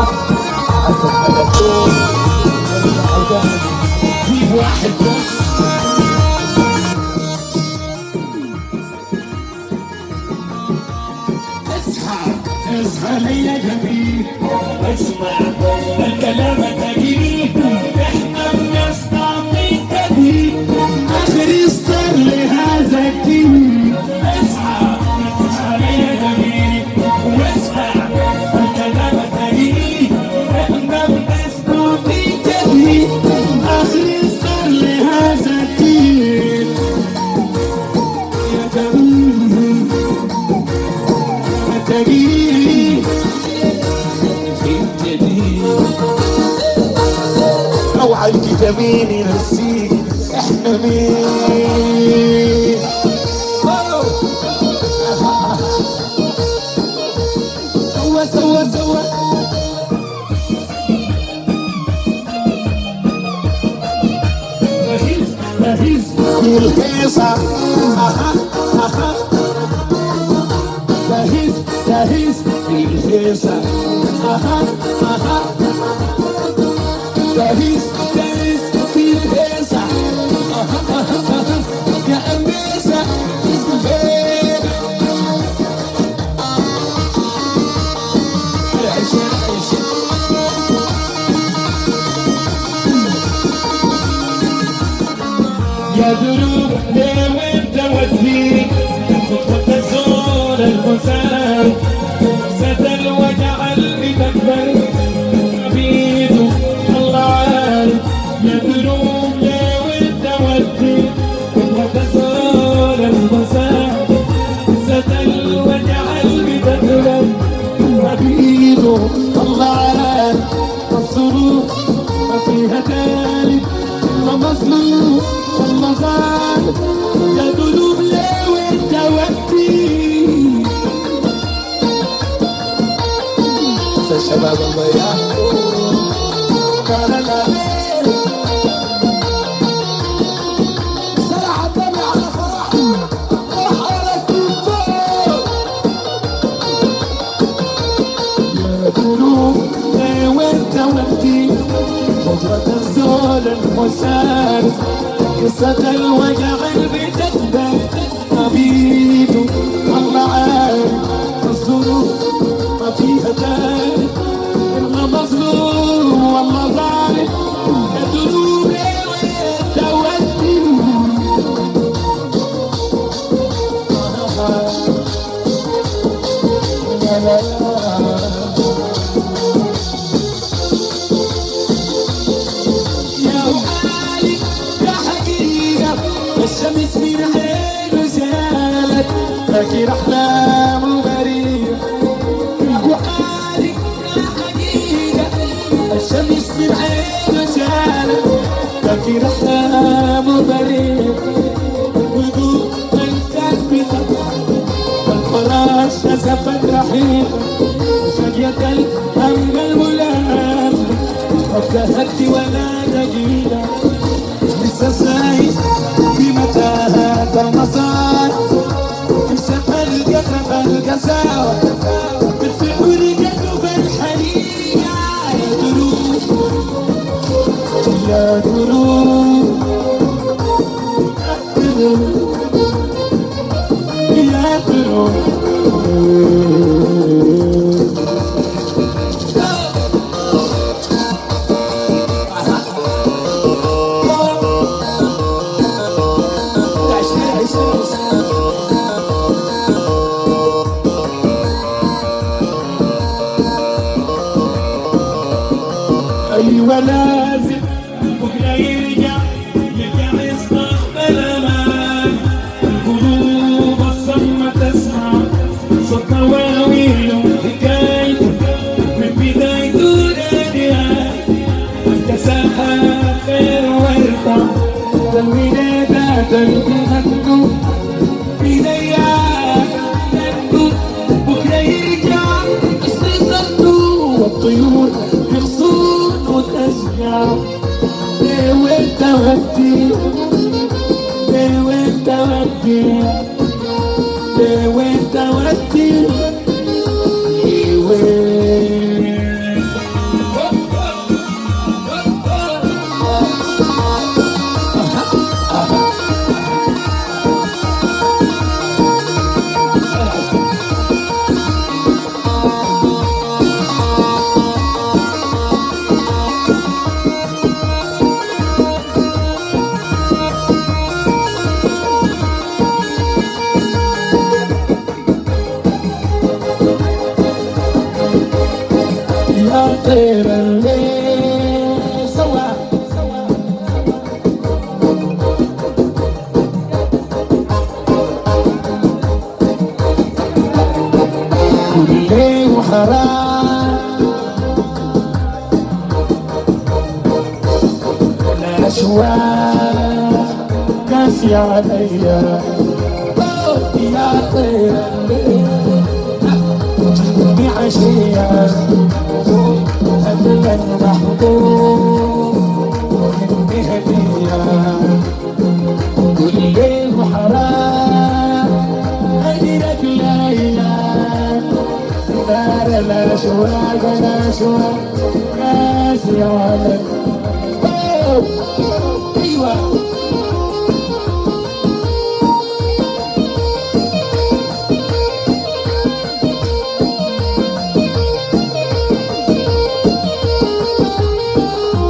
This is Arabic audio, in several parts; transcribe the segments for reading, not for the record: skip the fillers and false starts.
حسب ملكوت جيب واحد بس. اصحى ليا جميل اسمع الكلام تجيب احنا بنصنع في الجديد اخر يصدر لهذا الجيل. اصحى ليا جميل واسمع الكلام تجيب احنا بنصنع في الجديد اخر يصدر لهذا الجيل. يا جميل تجيب اوعى الفيتامين ينسيك احنا مين. سوا جاهز في الهيصة جاهز في الهيصة جاهز في الهيصة يا أميسة يا دروب ليه وانت وديك خطوة تزور المسار ستى الوجع اللي تكبر عبيده الله عارف. يا دروب ليه وانت وديك خطوة تزور المسار ستى الوجع اللي تكبر عبيده الله عارف. الظروف ما فيها تالي ما مظلوم والله ظالم. يا قلوب ليه وانت وقتي شباب الله يحكم كان سرعة الدم على فرح على التلفون. يا قلوب ليه وانت وقتي خطوة الزول المسار قصة الوجع اللي بتكبر حبيبه الله عارف. الظروف ما فيها تاني إلا مظلوم والله ظالم. يا دروب ليه وانت ودي الشمس من عينه زالت فاكر احلامه غريبة وحالي يا حقيقة. الشمس من عينه زالت فاكر احلامه غريبة وقول من كان بتطلع والفراش نزفت رحيقة وشقيت الهم الملازمة وابتهت ولا دقيقة لسه سايق في متاهات المسار في سفر القطر القساوة بالفعل قلب الحريقة. يا دروب يا دروب يا دروب أيوة لازم بكرة يرجع يصنع بالأمان. القلوب الصمة تسمع صوت مواويل وحكايته من بدايته لنهايته والكساحة خير وارفع الولادات التهنوا بدايات تهنوا. بكرة يرجع الصيد والطيور يغصون وتشجع. ليه وانت ودي ليه وانت ودي ليه وانت ودي ليه وين يا طير الليل سوا كل ليل وحرام الأشواق قاسية عليا يا طير الليل جيبني عشية هدية محبوب وإني هدية كل ليل وحرام أديرك ليلى نار الأشواق الأشواق قاسية عليا أيوة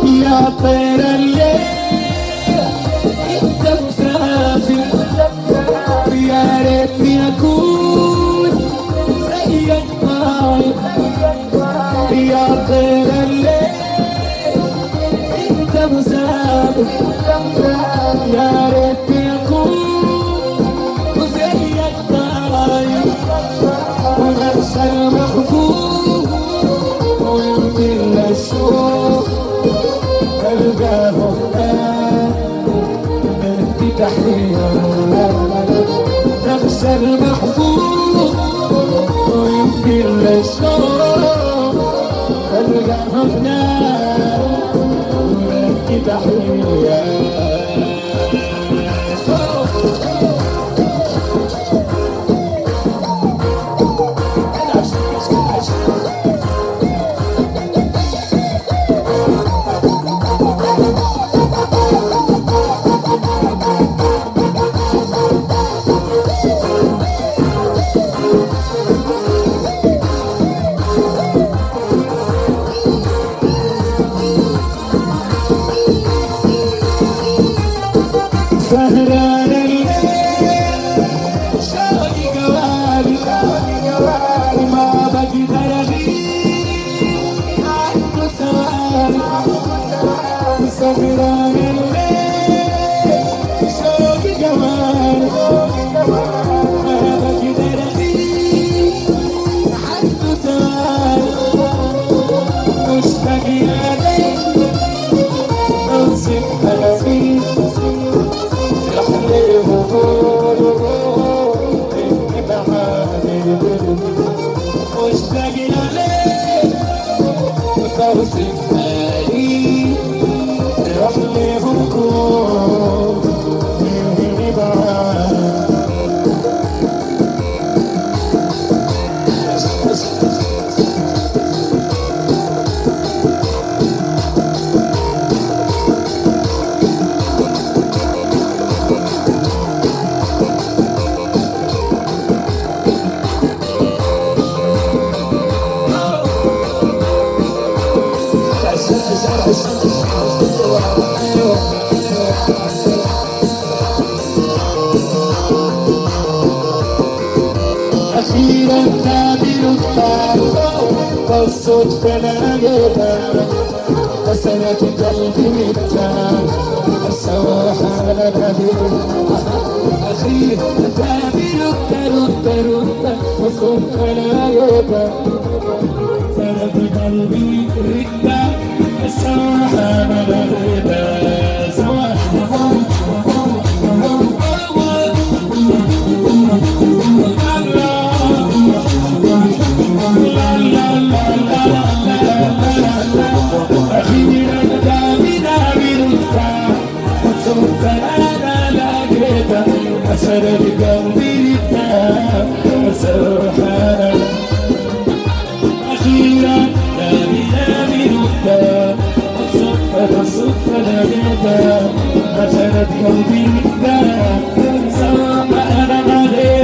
يا طير الليل انت مسافر يا ريتني اكون زيك طاير يا طير الليل انت مسافر يا ريتني اكون زيك طاير ونفس المحبوب ويمكن الشوق القاه بدي تحية نفس المحبوب ويمكن للشوق القاه بدي تحية سهران الليل شوقي قوالي ما بقدر اغيب عنه ثواني سهران الليل شوقي قوالي ما بقدر اغيب عنه ثواني مشتاق اليك اوصف حالي مشتاق إليك وتوصف حالي روح لي بكون مني بعاد أخيرا قابل الطارق والصدفة لقيتها غسلت قلبي متان السواح على الهدير أخيرا قابل الطارق والصدفة لقيتها غسلت قلبي متان السواح على الهدير أسرد قلبي الدام سبحان أخيرا نامي الدام الصدفة لقيتها أسرد قلبي الدام سبحان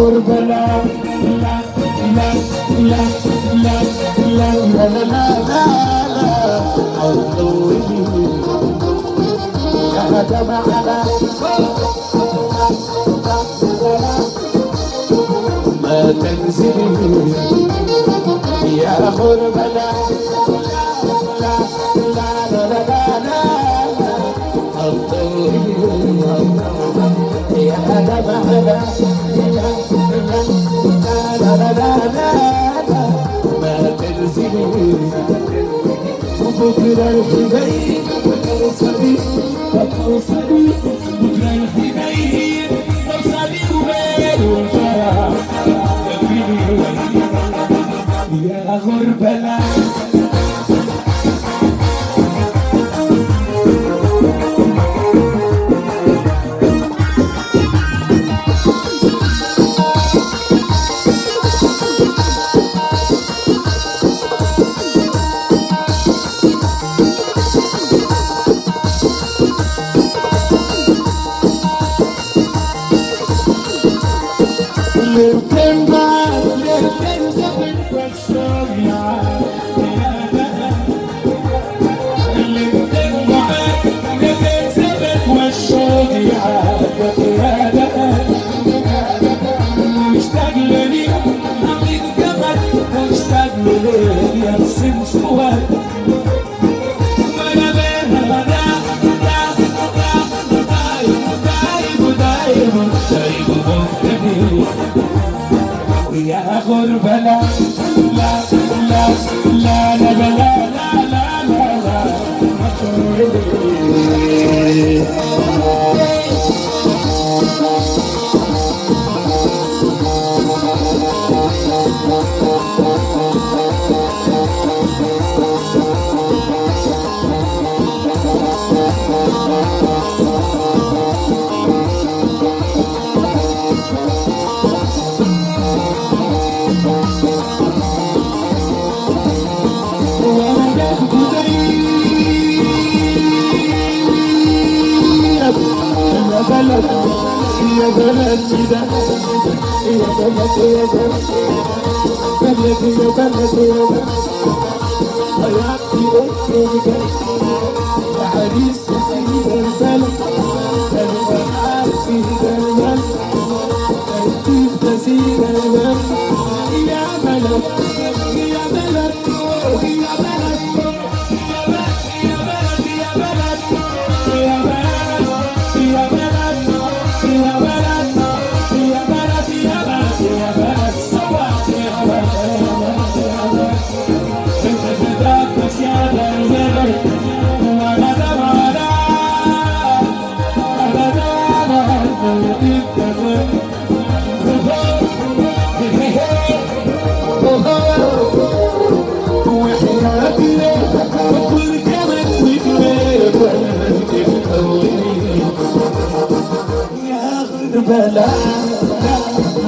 غربة لا لا لا لا لا لا لا لا لا لا عطوني يا جماعة ما تنزلي يا غربة لا لا لا لا لا لا عطوني يا جماعة لا لا لا لا ما تنزلي بكرة الحبايب توصلي توصلي بكرة الحبايب توصلي وبال والفرح يا غربة لا يا غربة لا لا لا لا لا لا لا لا لا يا بلدي ده يا بلدي يا بلدي يا بلدي يا بلدي حياتي أمك يا عريس سيد البلد البحر سيد البلد الكيف سيد البلد يا بلد يا بلد يا بلد يا بلد يا بلد يا بلد يا بلد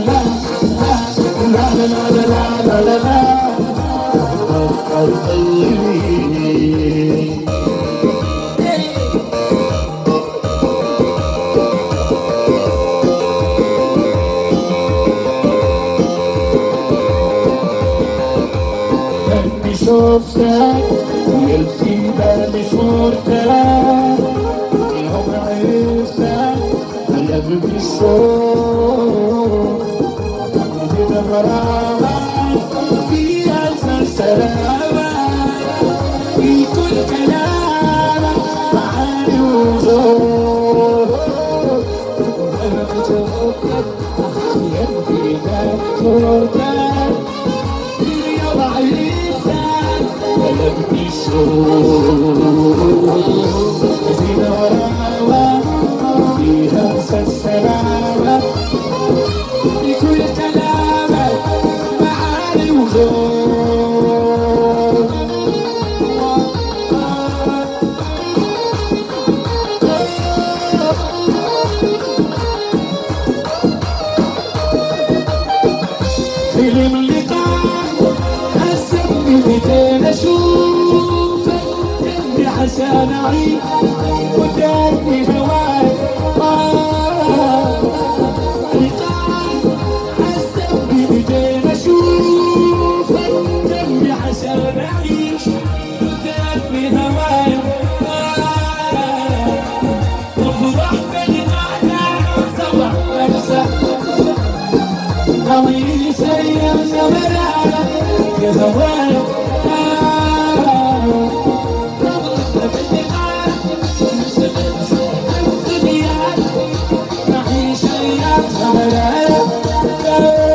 لا لا لا لا لا لا لا لا لا اني شفتك ويلفي بالي صورتك يوم عرفتك قلبي الشوق كده غرامة في ألف سلامة في كل كلامك معاني وذوق أنا بشوفك يبكي لك صورتك يوم عرفتك قلبي الشوق كده غرامة فيها السلامة في كل كلامك معاني وذوق فيلم اللقاء هزمني بدين اشوفك اني عشان اعيش وداني هواك زمان نعيش أيام زمان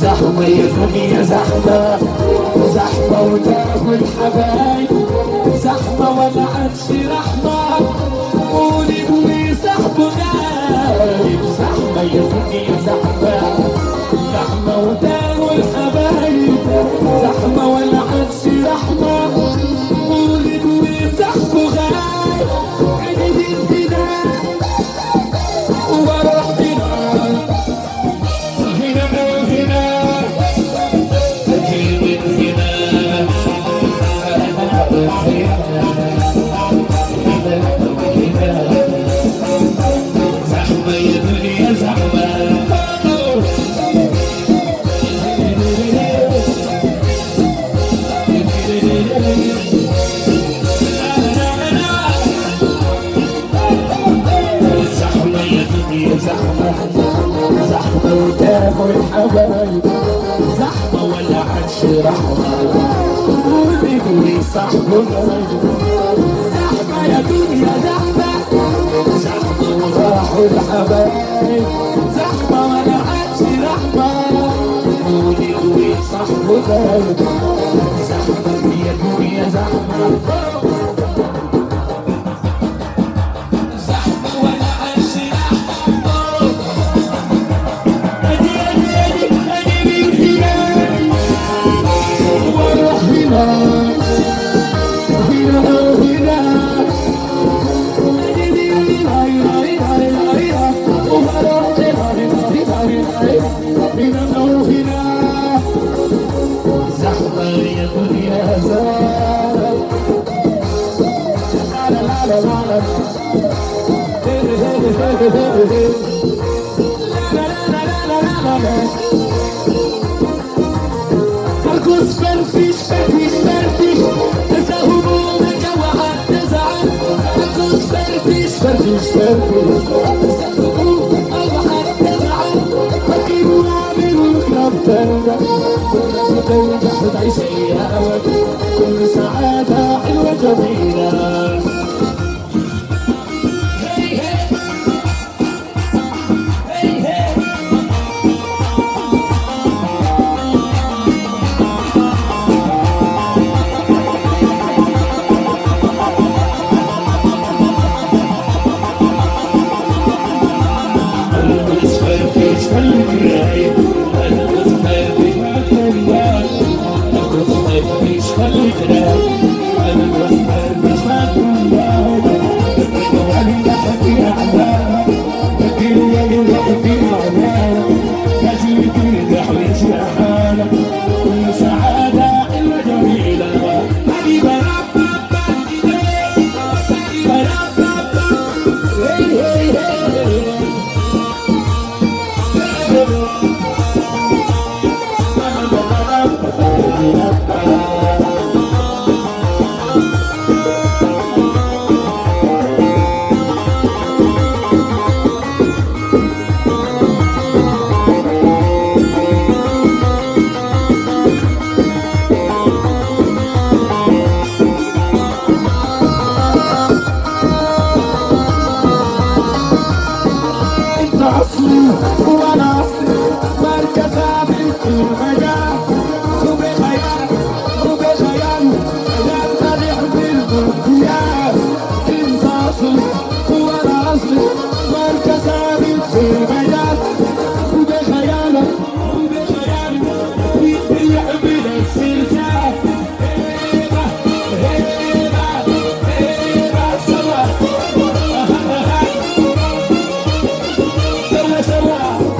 زحمة يا دنيا زحمة زحمة وتاخد حبايب زحمة ولا عادش رحمة قولي قولي صاحبه غايب زحمة يا دنيا زحمة زحمة وتاخد حبايب زحمة ولا عادش رحمة قولي قولي صاحبه غايب عيني هنا واروح زحمة يا دنيا زحمة زحمة يا دنيا زحمة زحمة وتاخد حبايب زحمة ولا عادش رحمة قولي قولي صاحبه زحمة يا دنيا زحمة زحمة وراحوا الحبايب زحمة ولا عادش رحمة قولي قولي صاحبه زحمة يا دنيا زحمة زحمة يا دنيا زحمة لا لا لا لا ارقص فرفش فرفش فرفش تنسى همومك اوعى تزعل ارقص فرفش فرفش فرفش تنسى همومك اوعى تزعل فكر واعمل واقرب تنجح تنجح وتعيش ايامك كل سعادة حلوة جميلة وانا اصلي مركز عامل في المجال وبخيال وبخيال انا طالع بالبركيال انت اصلي وانا اصلي مركز عامل في المجال وبخيالك وبخيالك ويبيع من السلسال هيبه هيبه هيبه سوا سوا سوا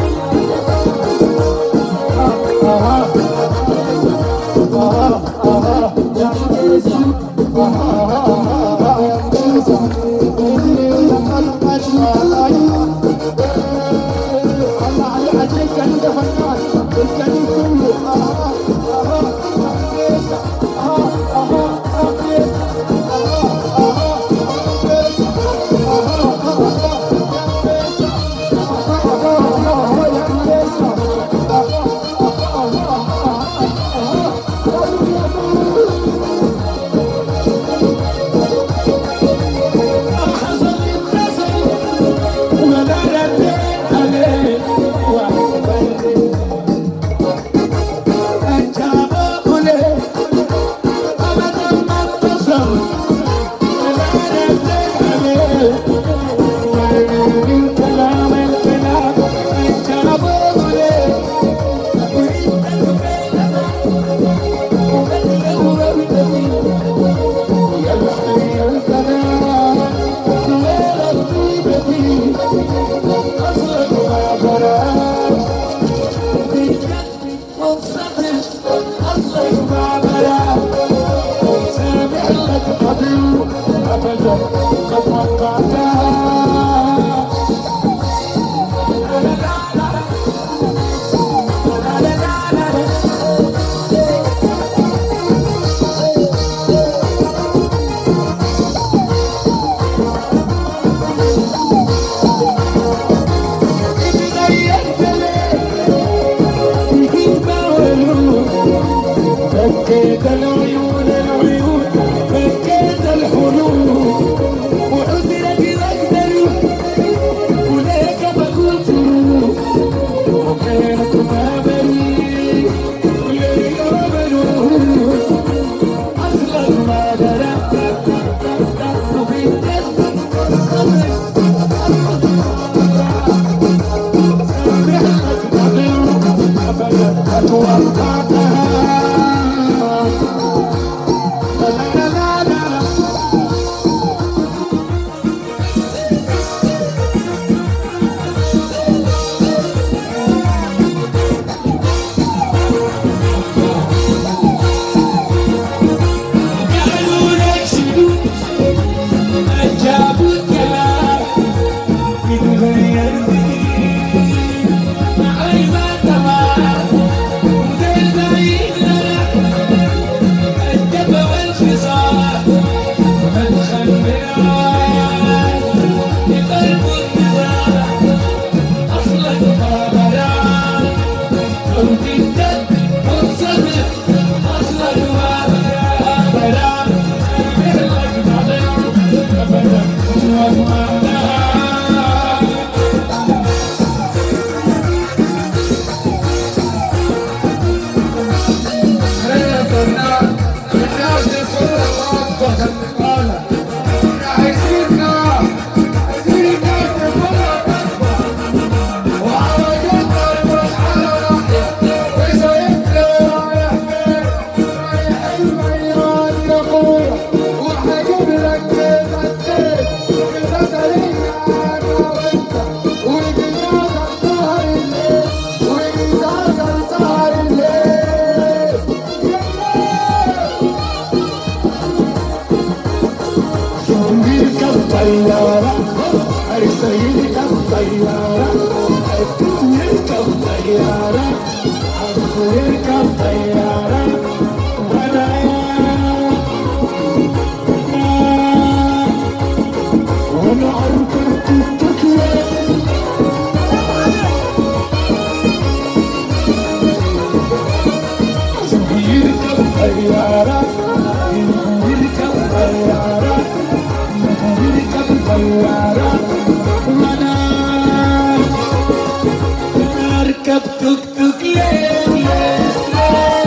كوك كوك ليه ليه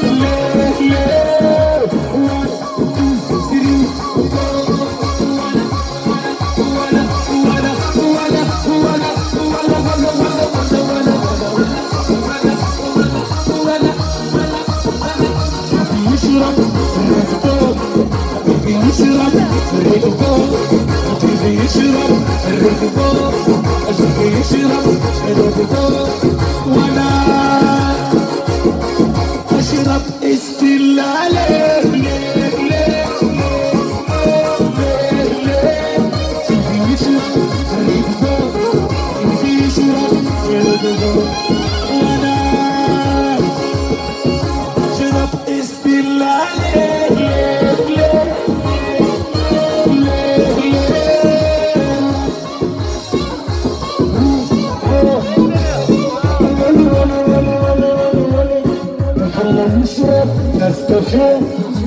ليه ليه 1 2 وانا اشرب استلالي ليه ليه وانا اشرب استلالي ليه ليه نشرب نسكافيه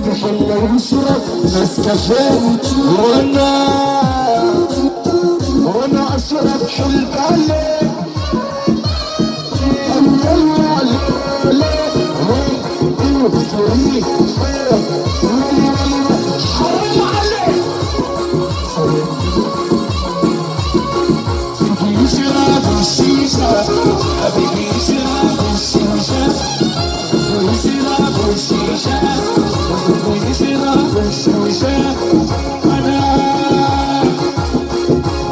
نخلي نشرب نسكافيه وانا اشرب حلبالي حرام عليك يشرب الشيشة حبيبي يشرب الشيشة ويشرب الشيشة ويشرب الشيشة أنا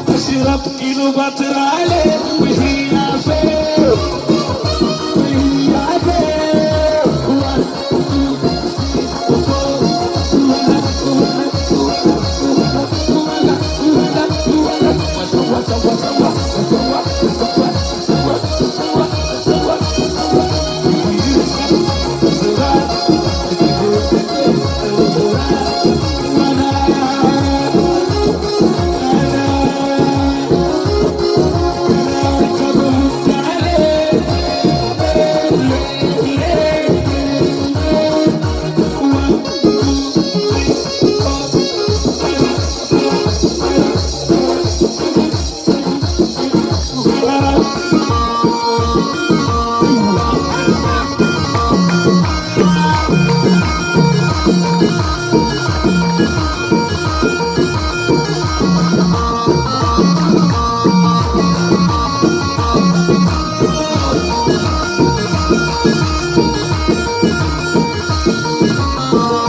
أشرب كيلو بطرالي وهي فين وهي فين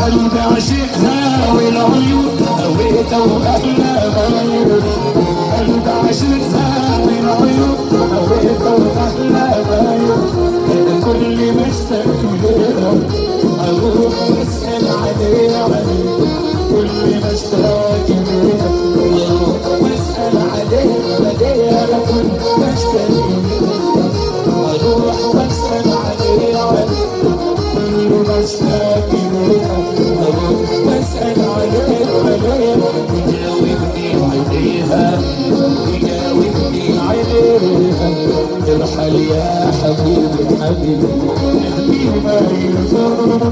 قلبي عشقها والعيون هويتها واحلى غيور قلبي عشقها والعيون هويتها واحلى غيور انا كل ما اشتاق لها اروح اسال عليها كل ما اشتاق لها اروح واسال عليها كل ما اشتاق لها اروح واسال عليها كل ما اشتاق لها بسأل عليها يجاوبني عليها يجاوبني عليها ارحل يا حبيبي حبيبي ما يزور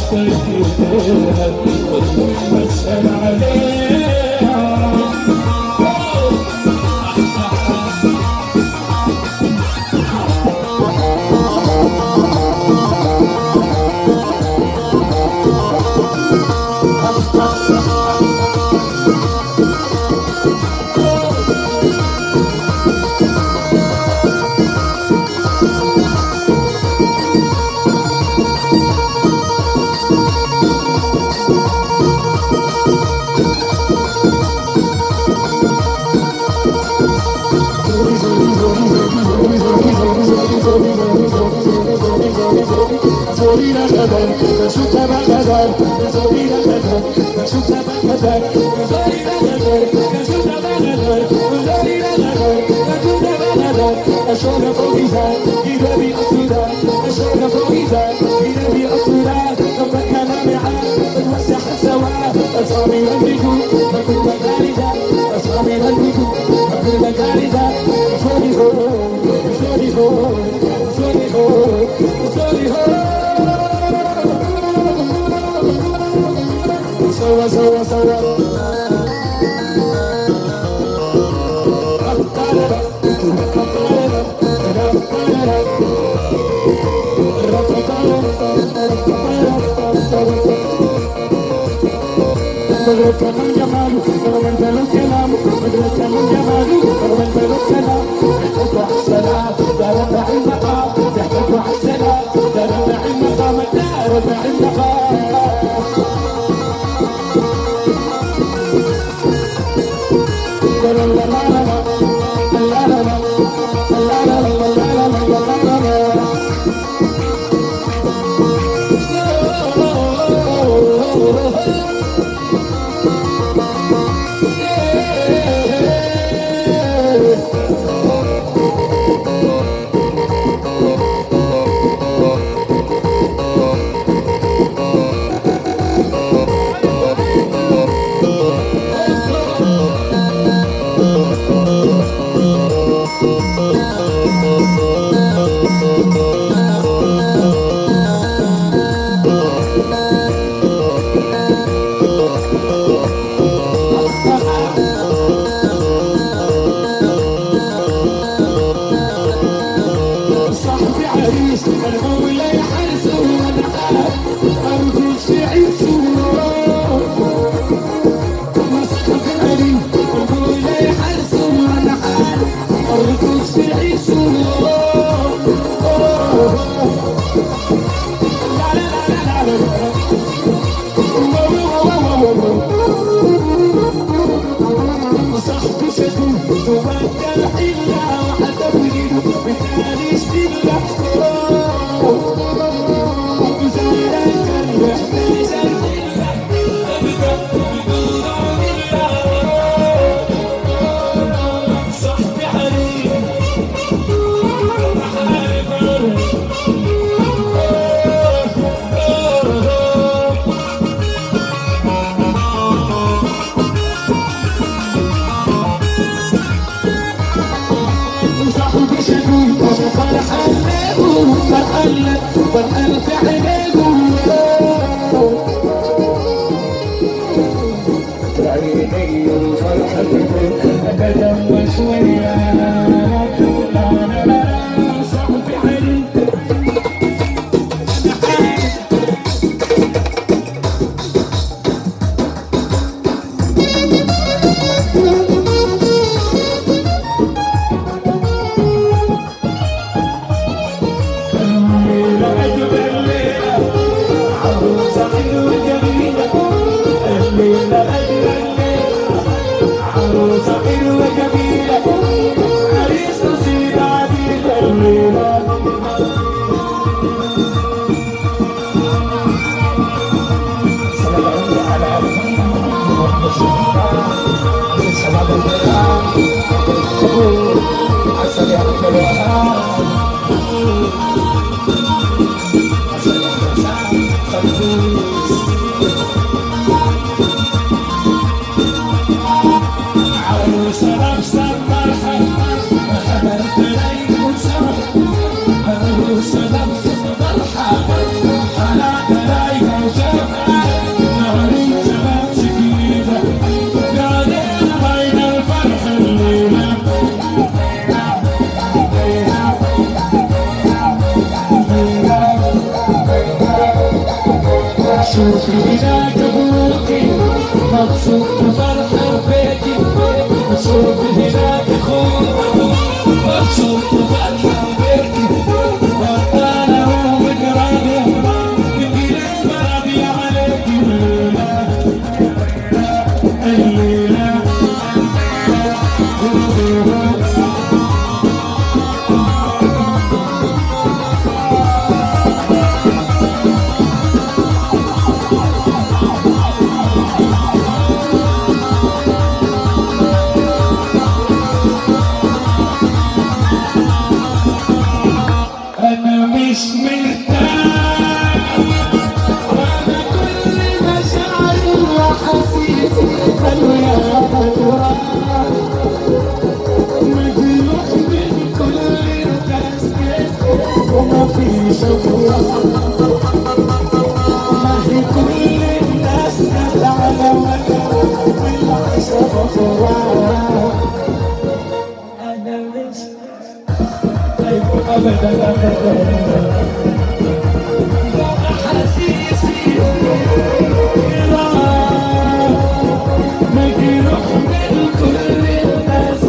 اشتكي لها واسأل عليها. عروسة حلوة شوفي هناك ابوكي مبسوط وفرحان بيكي، وشوفي هناك اخوك مبسوط وفرحان بيكي، وانا هو مقرابي يمكن اسمرابي عليكي الليلة أنا مش مرتاح، وأنا كل مشاعري وأحاسيسي خلوية وراك، مجروح من كل الناس وما فيش أفراح، ما هي كل الناس جت على وجهها والعيشة أفراح. أنا مش أبدا أبدا أحاسيسي مجروح من كل الناس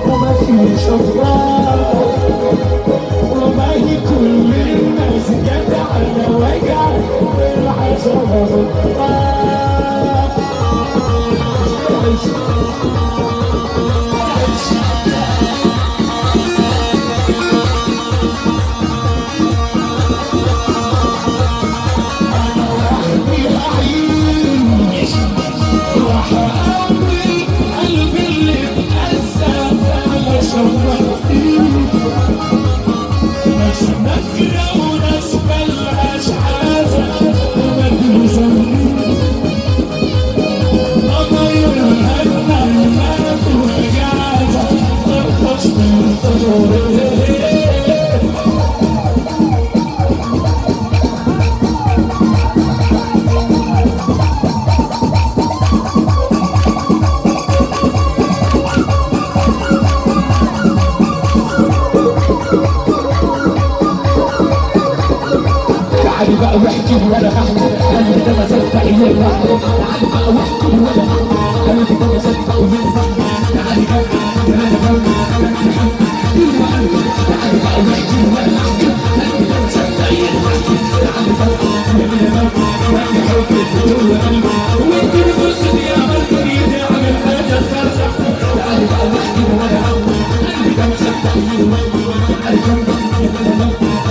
وما فيش أفراح، وما هي كل الناس جت على وجع والعشرة أفراح. تعالي بقى واحكي ولا احكي، انا كده ما صدق ايه لوحدي، تعالي بقى واحكي ولا احكي، انا كده ما صدق ايه لوحدي، تعالي بقى تعالي بقى تعالي بقى واحكي ولا احكي، انا كده ما صدق ايه لوحدي، تعالي بقى واحكي حبك جوه قلبي، وانت بتبصي يا قلبي تعمل حاجه تفرح، تعالي بقى واحكي ولا احكي، انا كده ما صدق ايه لوحدي، تعالي بقى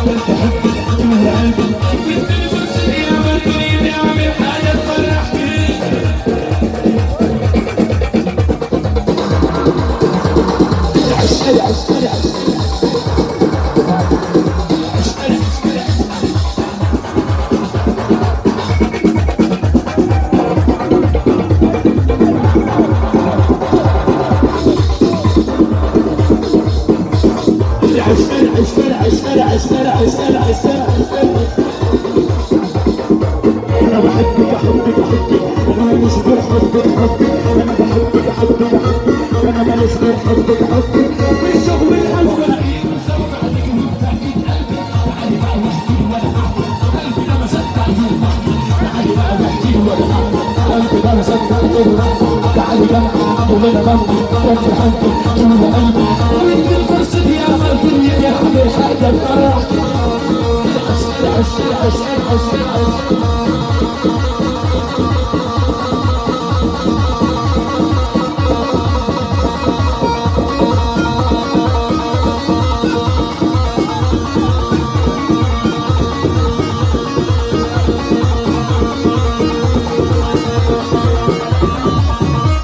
وانت حبك جوه قلبي، أنا بحبك أحبك أحبك، أنا ماليش غير حبك حبك، أنا بحبك أحبك أحبك، أنا ماليش غير حبك حبك، والشغل الحلو رهيب وسوف عليك وبتأكيد قلبي، تعالي بقى واحكي ولا أحكي، قلبي ده ما صدق يجيب لوحدي، تعالي بقى واحكي ولا أحكي، قلبي ده ما صدق يجيب لوحدي، تعالي بقى وأنا بمضي وأنت حبك جوا قلبي، وأنت الفرصة دي يا قلبي يا حبيبي حاجة تفرحني.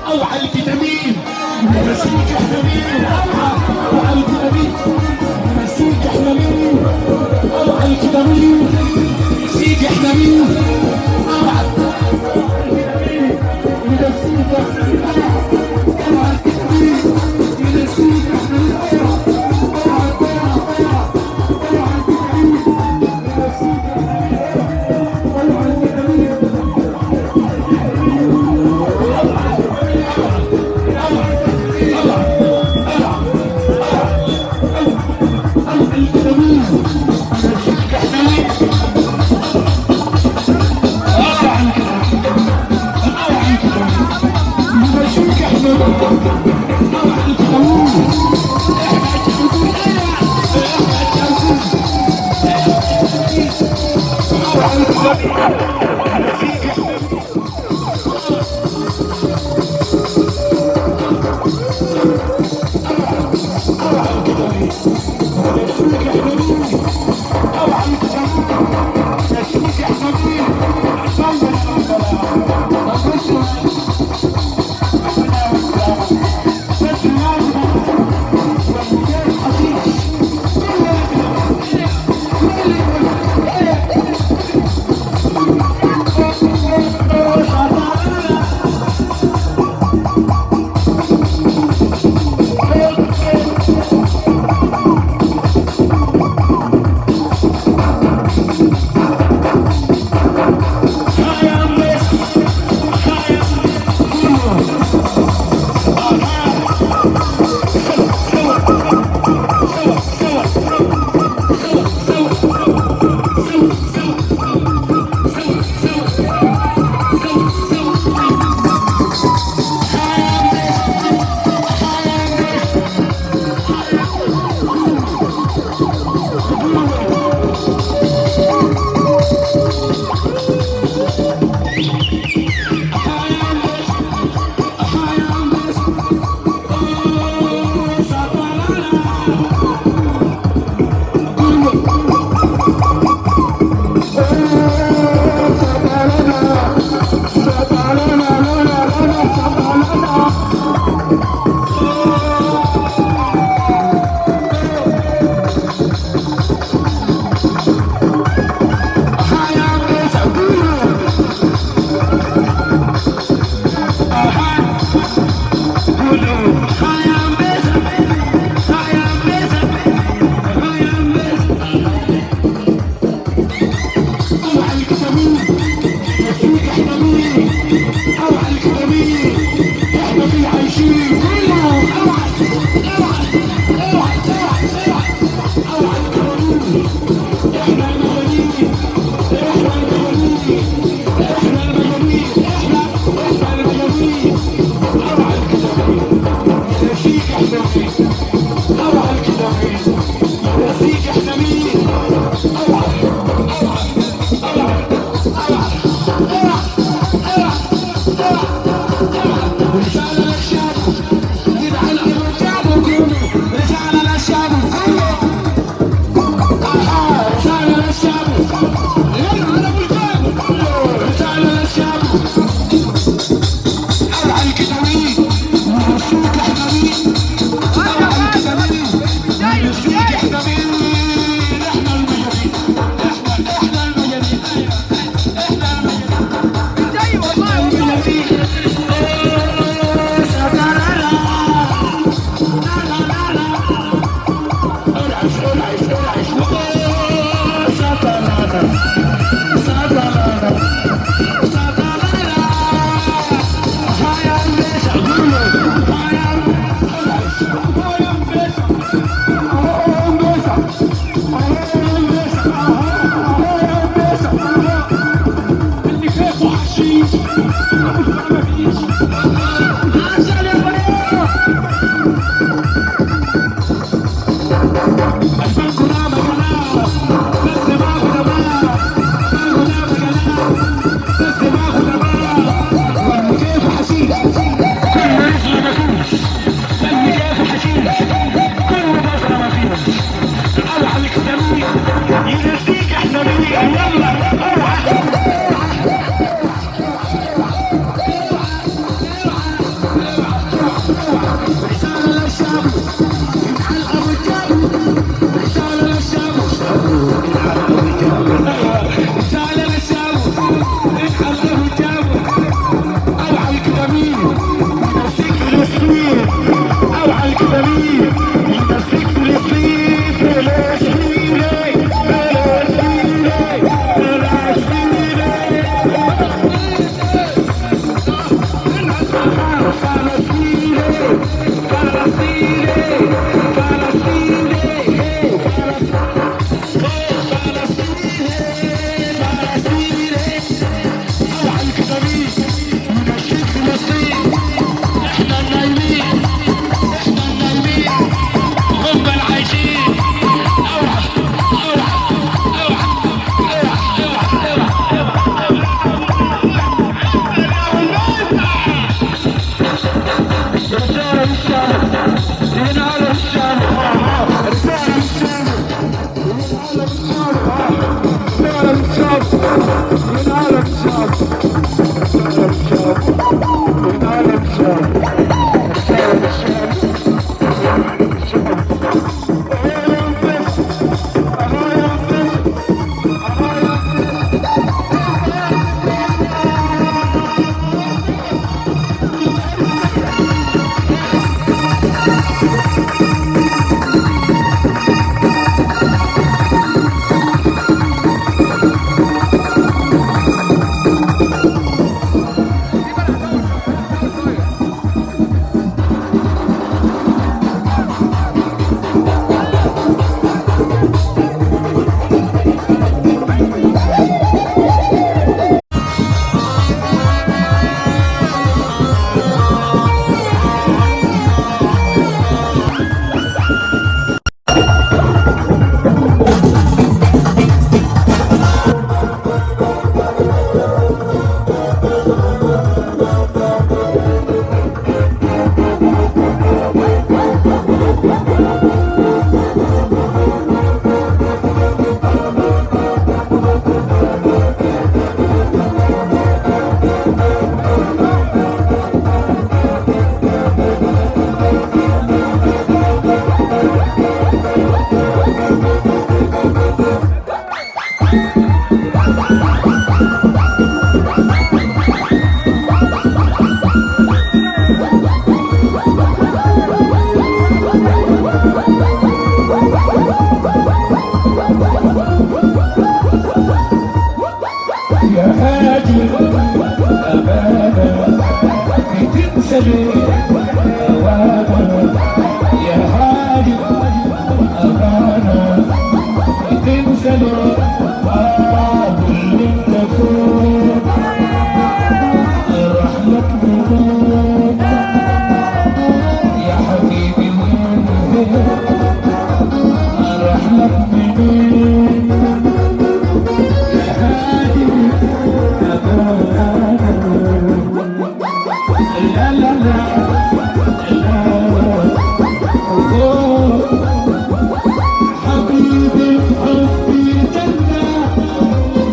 اوعى الفيتامين نسيك احنا مين، اوعى الفيتامين نسيك احنا مين، اوعى الفيتامين نسيك احنا مين، اوعى رسالة يا هادي أمانة تنسى ليه أوانا يا هادي أمانة تنسى ليه واللي انت فيه راح لك منين يا حبيبي وين راح لك منين يا هادي أمانة لا لا لا حبيبي حبي جنة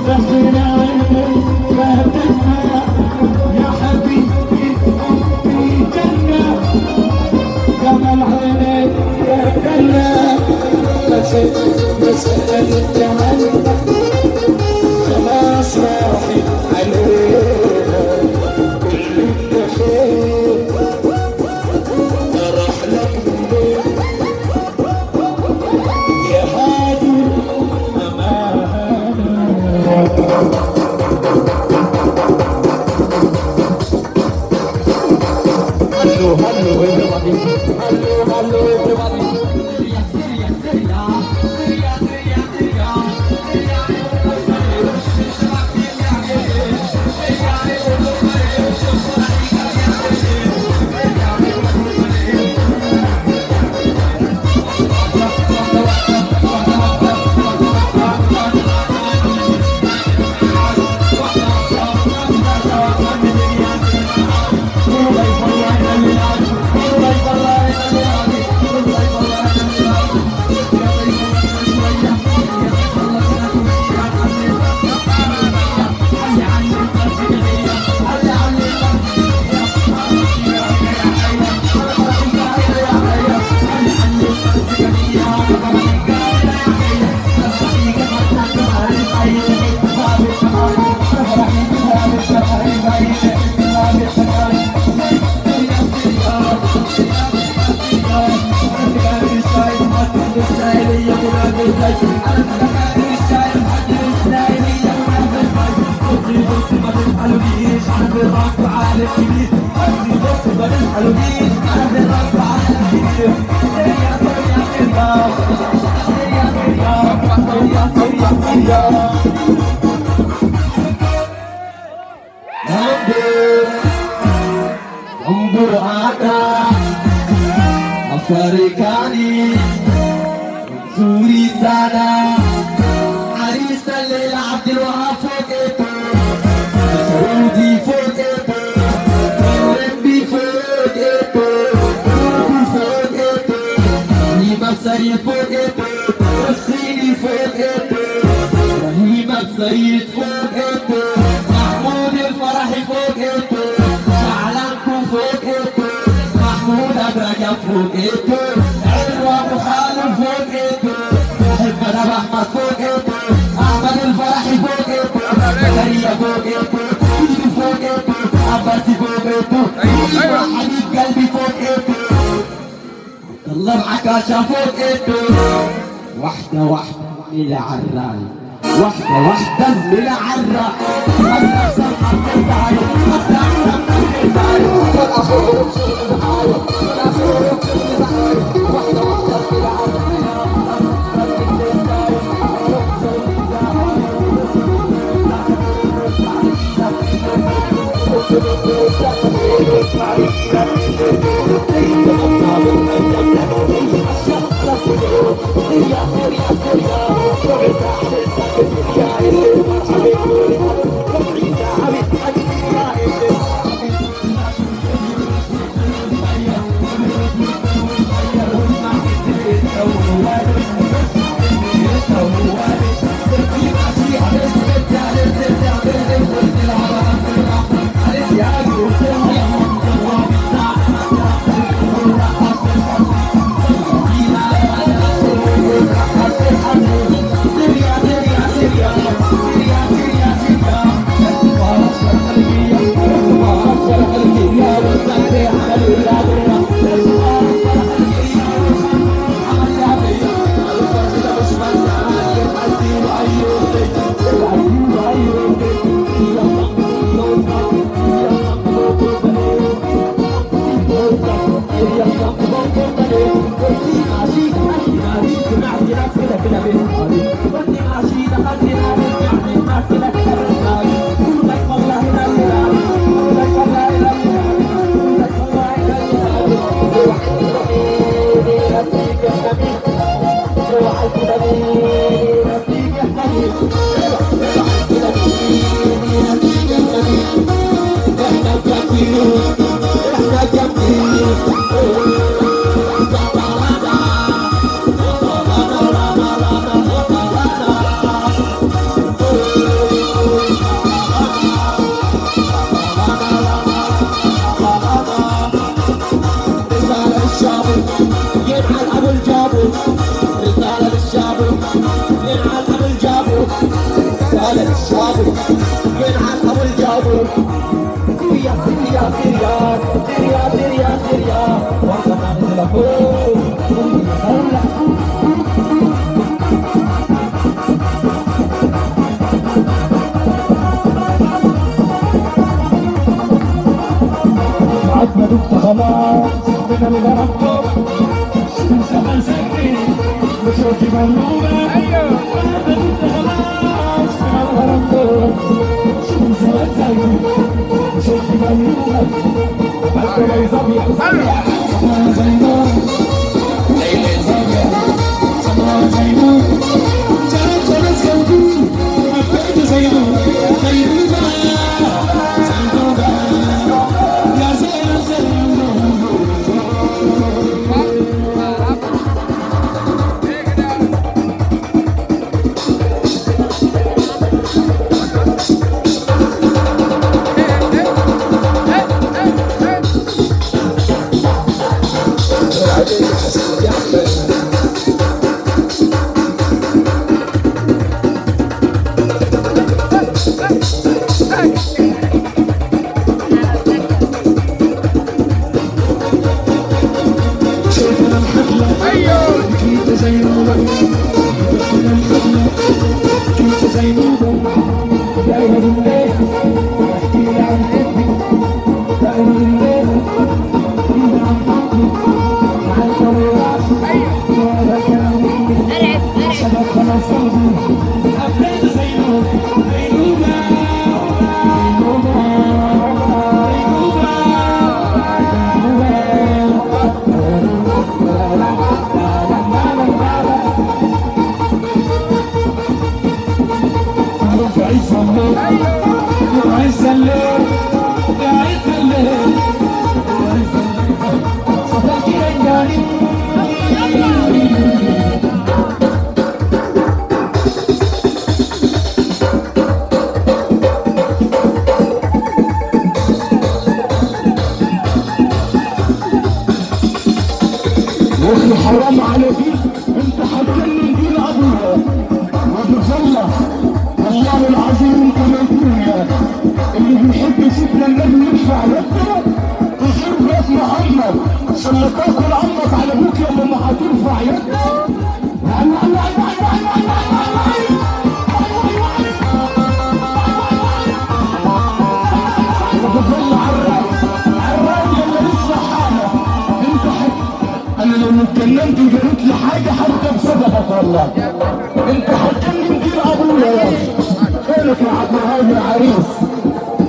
سحر عيني فاتنها يا حبيبي حبي جنة جمال عيني فاتنها مسألة عنك خلاص راحت عليها كل اللي فيه راح لك منين يا هادي أمانة hello everybody hello everybody انظر عدا أفريقاني زوري سانا عريس الليل عبد الوهاب فوقته سعودي فوقته اللمبي فوقته روبي فوقته رهيب بسيد فوقته الصيني فوقته رهيب بسيد فوقته محمود الفرحي فوقته شعلانكو فوقته محمود أبرقة فوقته عروة مخالف فوقته حب أنا أحمد فوقته أحمد الفرحي فوقته زكريا فوقته يوسف فوقته عباسي فوقته حبيب قلبي فوقته الله بعكاشة فوقته واحدة واحدة زميلة عالراي واحدة واحدة زميلة عالراي أنا أحسن حبيت عايز أنا أحسن حبيت عايز أنا أخوك زعايا أنا أخوك زعايا واحدة واحدة زميلة عالراي يا دبت خلاص من الغرب تنسى ما نسكت بشوفي مغلوبة أنا دبت خلاص من الغرب تنسى ما نسكت بشوفي مغلوبة حتى لو زبيع سما زي نور ليلة زبيع سما زي نور جرت وناس قلبي حبيت زي نور زي نور حرام عليك انت هتكلم دين ابوها وبالله والله العظيم انت ميتون اللي بيحب سيدنا النبي يدفع يده تزور بيت محمد عشان تاكل عمك على ابوك لما هترفع يده اتكلمت وجريت لحاجه حتى بسببك والله انت هتكلم دين ابويا يا فينك يا عبد الوهاب العريس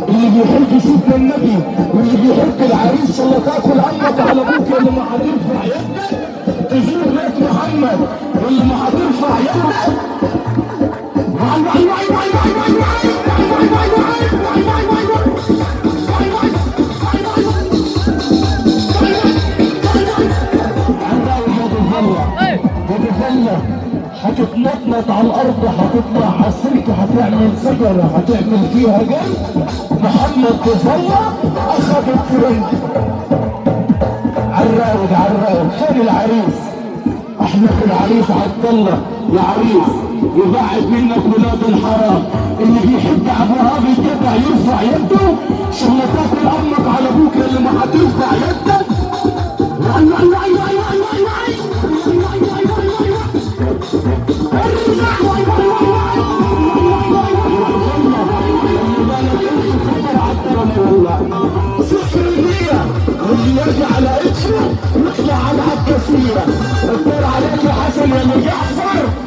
اللي بيحب سيدنا النبي واللي بيحب العريس اللي تاكل عمك على ابوك اللي ما هترفع يدك تزور بيت محمد واللي ما هترفع يدك هتتنطنط على الارض هتطلع على السلك هتعمل شجره هتعمل فيها جنب محمد تفلى اخذ الترند عالراوج فين العريس احنا في العريس عبد الله يا عريس يبعد منك ولاد الحرام اللي بيحب ابو هاب كده يرفع يده عشان تاكل امك على ابوك اللي ما هترفع يدك واللي يجي على اسمه يطلع على العباسيه الدور عليك يا حسن يا ابو جعفر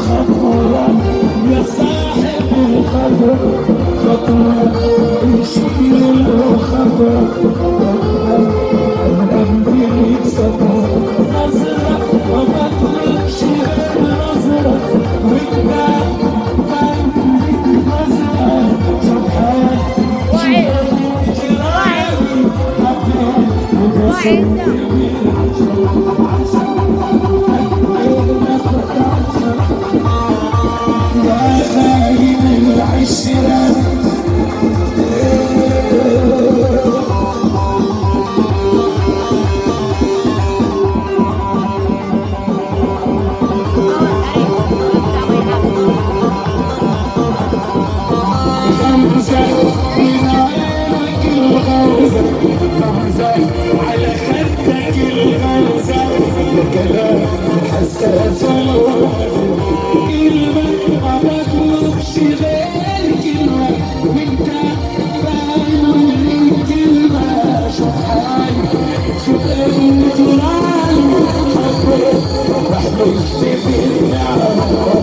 خطوة يا صاحب الخطوة خطوة امشي له خطوة قلبي يكسبه نظرة وما تطلبش غير نظرة وانت قلبي نظرة سبحان يا خاين العشرة غمزة من عينك الغمزة غمزة على خدك الغمزة كلام حساس كلمة ما بطلبش غير كلمة وانت بعمل لي كلمة شوف حالي شوف انت رالي حبيت واحلفت بالنعمة